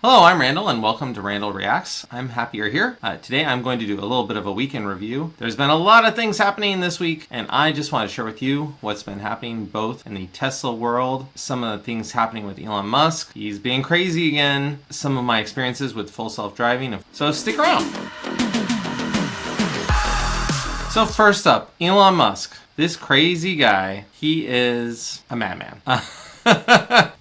Hello, I'm Randall and welcome to Randall Reacts. I'm happy you're here. Today I'm going to do a little bit of a weekend review. There's been a lot of things happening this week and I just want to share with you what's been happening both in the Tesla world, some of the things happening with Elon Musk. He's being crazy again, some of my experiences with full self-driving. So stick around. So first up, Elon Musk. This crazy guy, he is a madman.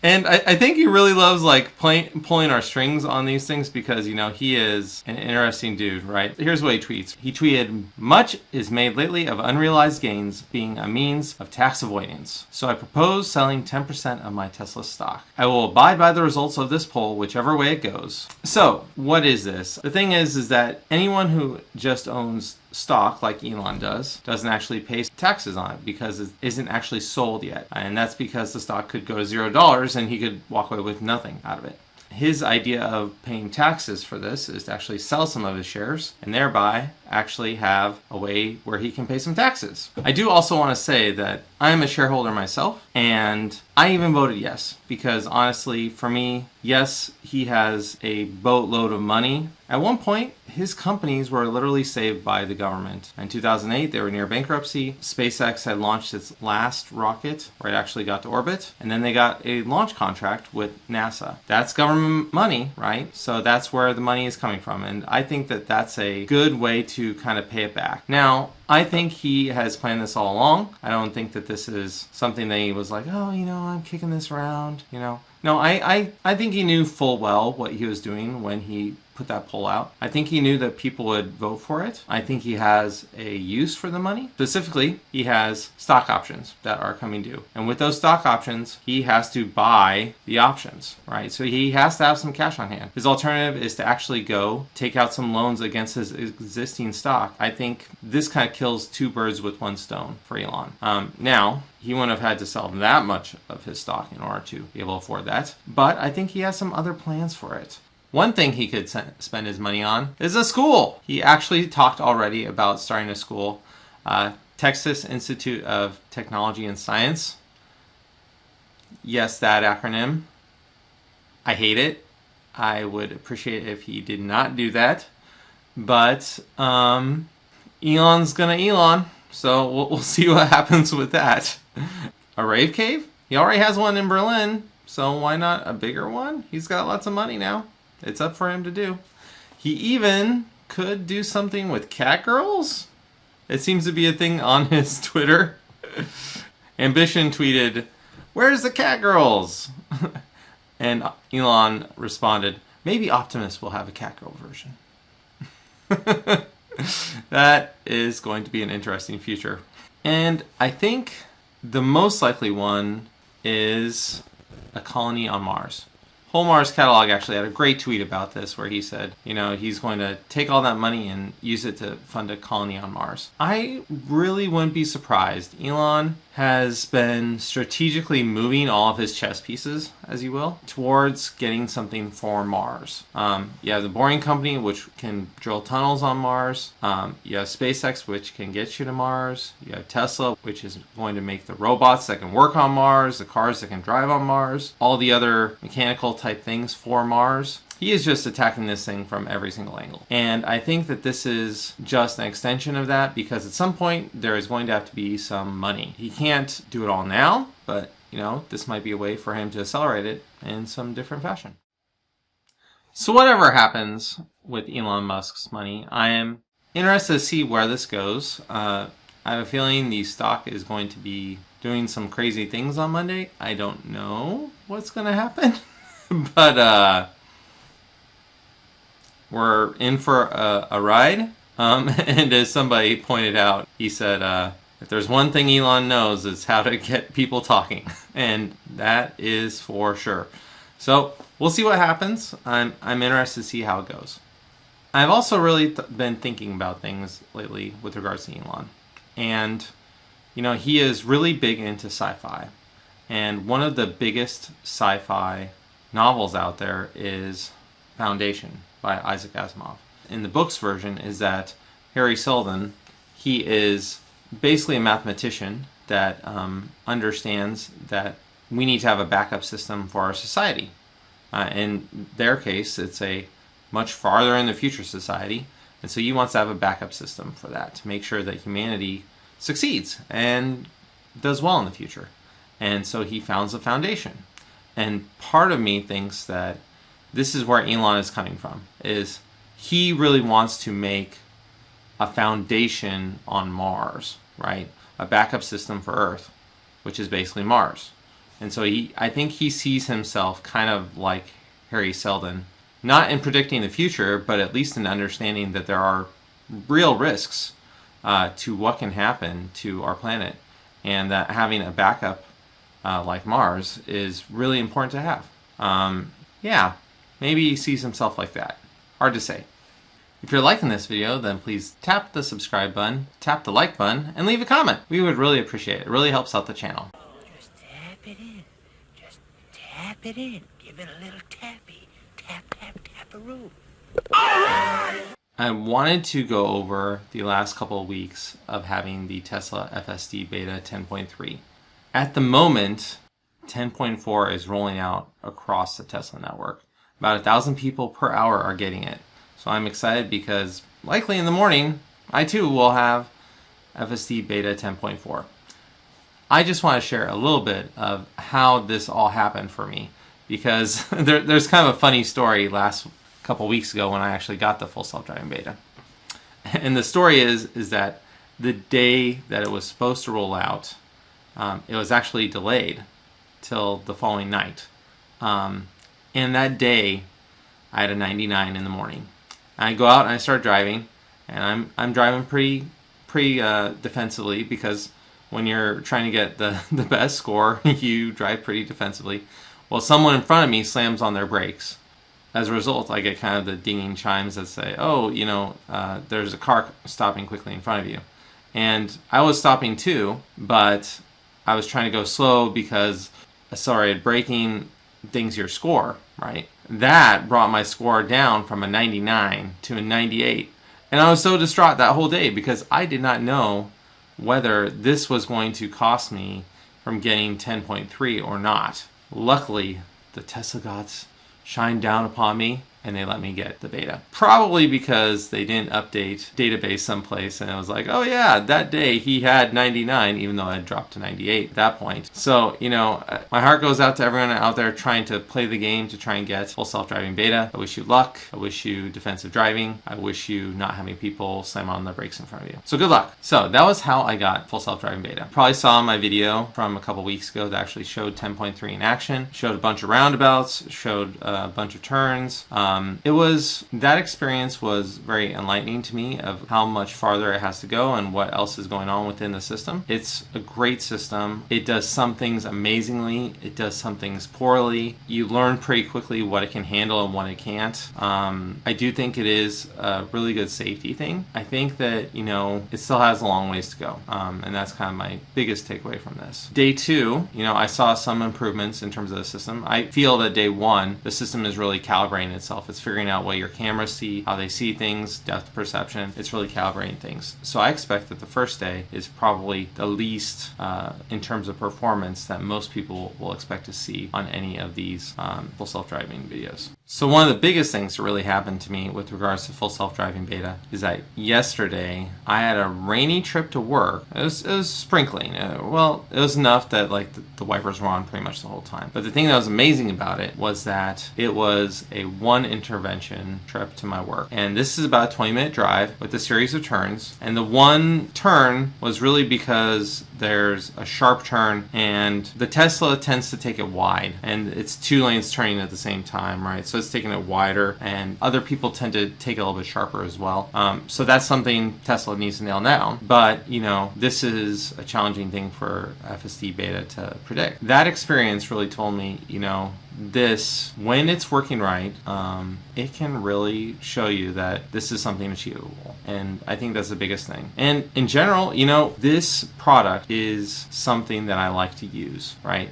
And I think he really loves like pulling our strings on these things because, you know, he is an interesting dude, right? Here's what he tweets. He tweeted, "Much is made lately of unrealized gains being a means of tax avoidance. So I propose selling 10% of my Tesla stock. I will abide by the results of this poll, whichever way it goes." So what is this? The thing is that anyone who just owns stock like Elon doesn't actually pay taxes on it because it isn't actually sold yet. And that's because the stock could go to $0 and he could walk away with nothing out of it. His idea of paying taxes for this is to actually sell some of his shares and thereby actually have a way where he can pay some taxes. I do also want to say that I am a shareholder myself and I even voted yes because honestly for me, yes, he has a boatload of money. At one point, his companies were literally saved by the government. In 2008, they were near bankruptcy. SpaceX had launched its last rocket where it actually got to orbit. And then they got a launch contract with NASA. That's government money, right? So that's where the money is coming from. And I think that that's a good way to kind of pay it back. Now, I think he has planned this all along. I don't think that this is something that he was like, oh, you know, I'm kicking this around, you know. No, I think he knew full well what he was doing when he put that poll out. I think he knew that people would vote for it. I think he has a use for the money. Specifically, he has stock options that are coming due. And with those stock options, he has to buy the options, right? So he has to have some cash on hand. His alternative is to actually go take out some loans against his existing stock. I think this kind of kills two birds with one stone for Elon. Now, he wouldn't have had to sell that much of his stock in order to be able to afford that. But I think he has some other plans for it. One thing he could spend his money on is a school. He actually talked already about starting a school, Texas Institute of Technology and Science. Yes, that acronym. I hate it. I would appreciate it if he did not do that. But Elon's gonna Elon, so we'll see what happens with that. A rave cave? He already has one in Berlin, so why not a bigger one? He's got lots of money now. It's up for him to do. He even could do something with cat girls. It seems to be a thing on his Twitter. Ambition tweeted, "Where's the cat girls?" And Elon responded, "Maybe Optimus will have a cat girl version." That is going to be an interesting future. And I think the most likely one is a colony on Mars. Whole Mars Catalog actually had a great tweet about this where he said, you know, he's going to take all that money and use it to fund a colony on Mars. I really wouldn't be surprised. Elon has been strategically moving all of his chess pieces, as you will, towards getting something for Mars. You have the Boring Company, which can drill tunnels on Mars. You have SpaceX, which can get you to Mars. You have Tesla, which is going to make the robots that can work on Mars, the cars that can drive on Mars, all the other mechanical type things for Mars. He is just attacking this thing from every single angle. And I think that this is just an extension of that because at some point there is going to have to be some money. He can't do it all now, but you know, this might be a way for him to accelerate it in some different fashion. So whatever happens with Elon Musk's money, I am interested to see where this goes. I have a feeling the stock is going to be doing some crazy things on Monday. I don't know what's going to happen, but we're in for a ride. And as somebody pointed out, he said, if there's one thing Elon knows, it's how to get people talking. And that is for sure. So we'll see what happens. I'm interested to see how it goes. I've also really been thinking about things lately with regards to Elon. And, you know, he is really big into sci-fi. And one of the biggest sci-fi novels out there is Foundation by Isaac Asimov. In the book's version is that Harry Seldon, he is basically a mathematician that understands that we need to have a backup system for our society. In their case, it's a much farther in the future society, and so he wants to have a backup system for that to make sure that humanity succeeds and does well in the future. And so he founds a foundation. And part of me thinks that this is where Elon is coming from, is he really wants to make a foundation on Mars, right? A backup system for Earth, which is basically Mars. And so I think he sees himself kind of like Harry Seldon, not in predicting the future, but at least in understanding that there are real risks to what can happen to our planet, and that having a backup like Mars is really important to have. Yeah, maybe he sees himself like that. Hard to say. If you're liking this video, then please tap the subscribe button, tap the like button, and leave a comment. We would really appreciate it. It really helps out the channel. Just tap it in. Just tap it in. Give it a little tappy. Tap, tap, tap-a-roo. I wanted to go over the last couple of weeks of having the Tesla FSD Beta 10.3. At the moment, 10.4 is rolling out across the Tesla network. About 1,000 people per hour are getting it. So I'm excited because likely in the morning, I too will have FSD Beta 10.4. I just want to share a little bit of how this all happened for me, because there's kind of a funny story last couple weeks ago when I actually got the full self-driving beta. And the story is that the day that it was supposed to roll out, it was actually delayed till the following night. And that day, I had a 99 in the morning. I go out and I start driving, and I'm driving pretty defensively, because when you're trying to get the best score, you drive pretty defensively. Well, someone in front of me slams on their brakes. As a result, I get kind of the dinging chimes that say, oh, there's a car stopping quickly in front of you. And I was stopping too, but I was trying to go slow because accelerated braking dings your score, right? That brought my score down from a 99 to a 98. And I was so distraught that whole day because I did not know whether this was going to cost me from getting 10.3 or not. Luckily, the Tesla gods shined down upon me and they let me get the beta. Probably because they didn't update database someplace, and it was like, oh yeah, that day he had 99, even though I had dropped to 98 at that point. So, my heart goes out to everyone out there trying to play the game to try and get full self-driving beta. I wish you luck. I wish you defensive driving. I wish you not having people slam on the brakes in front of you. So good luck. So that was how I got full self-driving beta. Probably saw my video from a couple weeks ago that actually showed 10.3 in action, showed a bunch of roundabouts, showed a bunch of turns. That experience was very enlightening to me of how much farther it has to go and what else is going on within the system. It's a great system. It does some things amazingly. It does some things poorly. You learn pretty quickly what it can handle and what it can't. I do think it is a really good safety thing. I think that, it still has a long ways to go. And that's kind of my biggest takeaway from this. Day 2, I saw some improvements in terms of the system. I feel that day 1, the system is really calibrating itself. It's figuring out what your cameras see, how they see things, depth perception. It's really calibrating things. So I expect that the first day is probably the least in terms of performance that most people will expect to see on any of these full self-driving videos. So one of the biggest things that really happened to me with regards to full self-driving beta is that yesterday I had a rainy trip to work. It was sprinkling. It was enough that the wipers were on pretty much the whole time. But the thing that was amazing about it was that it was a one intervention trip to my work. And this is about a 20-minute drive with a series of turns. And the one turn was really because there's a sharp turn and the Tesla tends to take it wide, and it's 2 lanes turning at the same time, right? So it's taking it wider, and other people tend to take it a little bit sharper as well. So that's something Tesla needs to nail down. But, this is a challenging thing for FSD Beta to predict. That experience really told me, this, when it's working right, it can really show you that this is something achievable. And I think that's the biggest thing. And in general, this product is something that I like to use, right?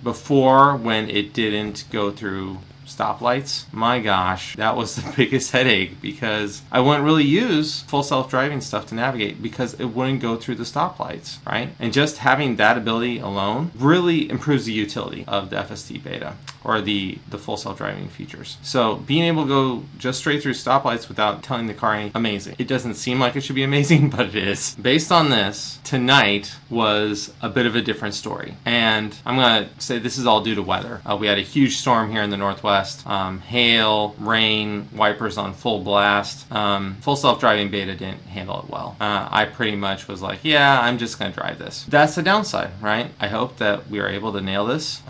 Before, when it didn't go through stoplights, my gosh, that was the biggest headache, because I wouldn't really use full self-driving stuff to navigate because it wouldn't go through the stoplights, right? And just having that ability alone really improves the utility of the FSD Beta. or the full self-driving features. So being able to go just straight through stoplights without telling the car anything, amazing. It doesn't seem like it should be amazing, but it is. Based on this, tonight was a bit of a different story. And I'm going to say this is all due to weather. We had a huge storm here in the Northwest. Hail, rain, wipers on full blast. Full self-driving beta didn't handle it well. I pretty much was like, yeah, I'm just going to drive this. That's the downside, right? I hope that we are able to nail this.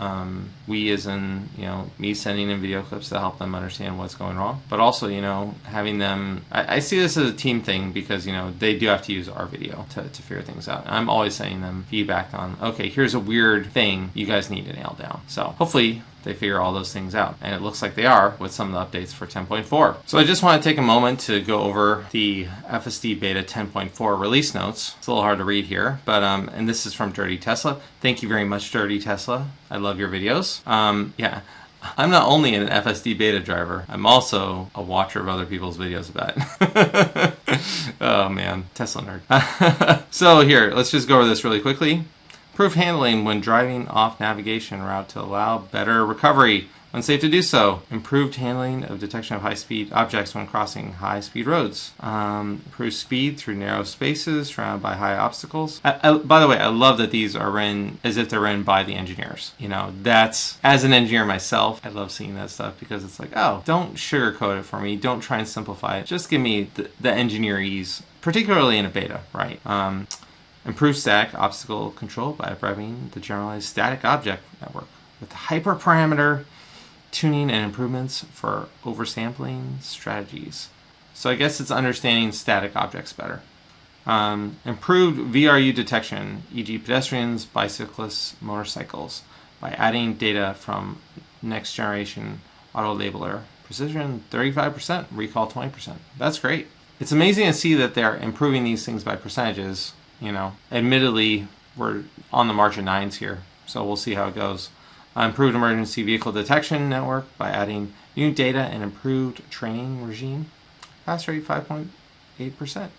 We as in, me sending in video clips to help them understand what's going wrong. But also, having them, I see this as a team thing because, they do have to use our video to figure things out. I'm always sending them feedback on, okay, here's a weird thing you guys need to nail down. So hopefully they figure all those things out. And it looks like they are with some of the updates for 10.4. So I just want to take a moment to go over the FSD Beta 10.4 release notes. It's a little hard to read here, but and this is from Dirty Tesla. Thank you very much, Dirty Tesla. I love your videos. Yeah. I'm not only an FSD Beta driver, I'm also a watcher of other people's videos about it. Oh man, Tesla nerd. So here, let's just go over this really quickly. Improved handling when driving off navigation route to allow better recovery when safe to do so. Improved handling of detection of high-speed objects when crossing high-speed roads. Improved speed through narrow spaces surrounded by high obstacles. By the way, I love that these are written as if they're written by the engineers. That's, as an engineer myself, I love seeing that stuff because it's like, oh, don't sugarcoat it for me. Don't try and simplify it. Just give me the engineerese, particularly in a beta, right? Improved static obstacle control by uprevving the generalized static object network with hyperparameter tuning and improvements for oversampling strategies. So I guess it's understanding static objects better. Improved VRU detection, e.g. pedestrians, bicyclists, motorcycles, by adding data from next generation auto labeler. Precision 35%, recall 20%. That's great. It's amazing to see that they're improving these things by percentages. Admittedly, we're on the margin nines here, so we'll see how it goes. Improved emergency vehicle detection network by adding new data and improved training regime. Pass rate 5.8%.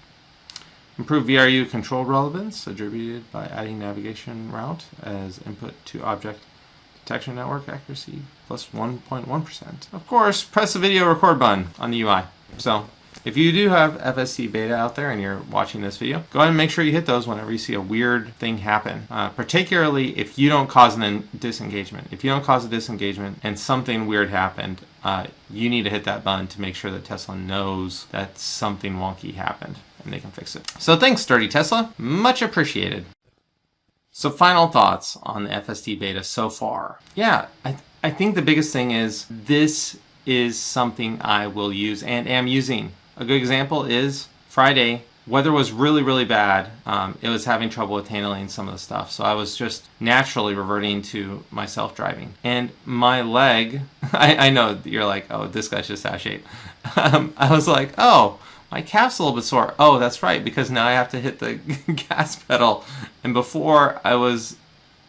Improved VRU control relevance attributed by adding navigation route as input to object detection network accuracy plus 1.1%. Of course, press the video record button on the UI. So if you do have FSD Beta out there and you're watching this video, go ahead and make sure you hit those whenever you see a weird thing happen. Particularly if you don't cause a disengagement. If you don't cause a disengagement and something weird happened, you need to hit that button to make sure that Tesla knows that something wonky happened and they can fix it. So thanks, Dirty Tesla. Much appreciated. So final thoughts on the FSD Beta so far. Yeah, I think the biggest thing is this is something I will use and am using. A good example is Friday. Weather was really, really bad. It was having trouble with handling some of the stuff. So I was just naturally reverting to my self-driving. And my leg, I know you're like, oh, this guy's just out of shape. I was like, oh, my calf's a little bit sore. Oh, that's right, because now I have to hit the gas pedal. And before I was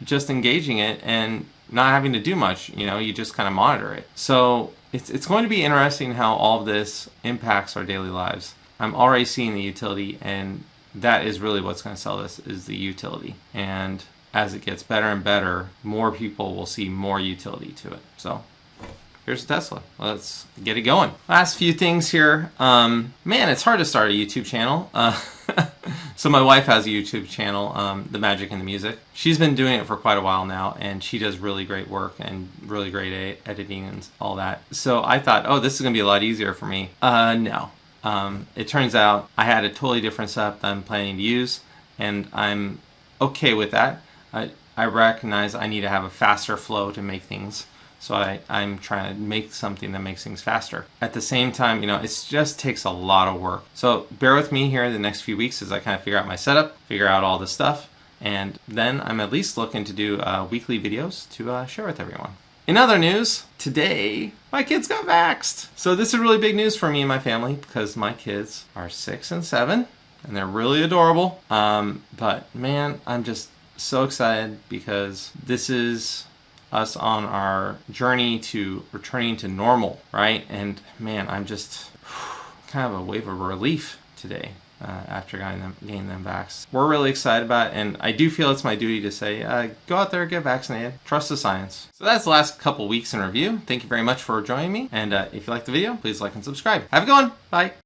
just engaging it and not having to do much, you just kind of monitor it. So it's going to be interesting how all of this impacts our daily lives. I'm already seeing the utility, and that is really what's going to sell this, is the utility. And as it gets better and better, more people will see more utility to it. So here's Tesla. Let's get it going. Last few things here. Man, it's hard to start a YouTube channel. So my wife has a YouTube channel, The Magic and the Music. She's been doing it for quite a while now, and she does really great work and really great editing and all that. So I thought, oh, this is going to be a lot easier for me. No. It turns out I had a totally different setup that I'm planning to use, and I'm okay with that. I recognize I need to have a faster flow to make things. So I'm trying to make something that makes things faster. At the same time, it just takes a lot of work. So bear with me here the next few weeks as I kind of figure out my setup, figure out all this stuff, and then I'm at least looking to do weekly videos to share with everyone. In other news, today my kids got vaxxed. So this is really big news for me and my family because my kids are 6 and 7 and they're really adorable. But man, I'm just so excited because this is us on our journey to returning to normal, right? And man, I'm just kind of a wave of relief today. after getting them vaxxed. We're really excited about it, and I do feel it's my duty to say, go out there, get vaccinated, trust the science. So that's the last couple weeks in review. Thank you very much for joining me, and if you liked the video, please like and subscribe. Have a good one. Bye.